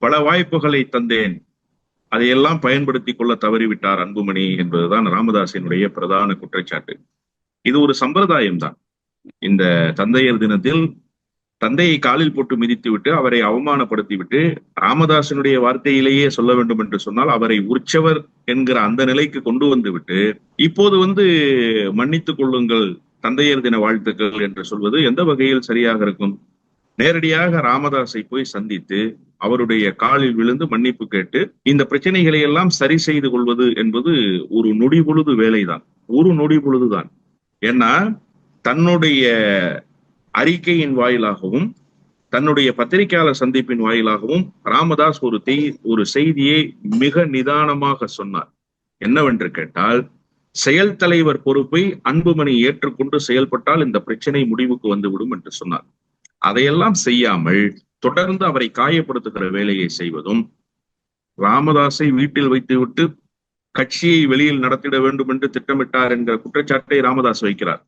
பல வாய்ப்புகளை தந்தேன், அதையெல்லாம் பயன்படுத்தி கொள்ள தவறிவிட்டார் அன்புமணி என்பதுதான் ராமதாசினுடைய பிரதான குற்றச்சாட்டு. இது ஒரு சம்பிரதாயம் தான். இந்த தந்தையர் தினத்தில் தந்தையை காலில் போட்டு மிதித்துவிட்டு அவரை அவமானப்படுத்திவிட்டு, ராமதாசனுடைய வார்த்தையிலேயே சொல்ல வேண்டும் என்று சொன்னால் அவரை உற்சவர் என்கிற அந்த நிலைக்கு கொண்டு வந்து விட்டு, இப்போது மன்னித்துக் கொள்ளுங்கள், தந்தையர் தின வாழ்த்துக்கள் என்று சொல்வது எந்த வகையில் சரியாக இருக்கும்? நேரடியாக ராமதாஸை போய் சந்தித்து அவருடைய காலில் விழுந்து மன்னிப்பு கேட்டு இந்த பிரச்சனைகளை எல்லாம் சரி செய்து கொள்வது என்பது ஒரு நொடி பொழுது வேலைதான். ஒரு நொடி பொழுதுதான். ஏன்னா தன்னுடைய அறிக்கையின் வாயிலாகவும் தன்னுடைய பத்திரிகையாளர் சந்திப்பின் வாயிலாகவும் ராமதாஸ் ஒரு செய்தியை மிக நிதானமாக சொன்னார். என்னவென்று கேட்டால், செயல் தலைவர் பொறுப்பை அன்புமணி ஏற்றுக்கொண்டு செயல்பட்டால் இந்த பிரச்சனை முடிவுக்கு வந்துவிடும் என்று சொன்னார். அதையெல்லாம் செய்யாமல் தொடர்ந்து அவரை காயப்படுத்துகிற வேலையை செய்வதும், ராமதாஸை வீட்டில் வைத்துவிட்டு கட்சியை வெளியில் நடத்திட வேண்டும் என்று திட்டமிட்டார் என்கிற குற்றச்சாட்டை ராமதாஸ் வைக்கிறார்.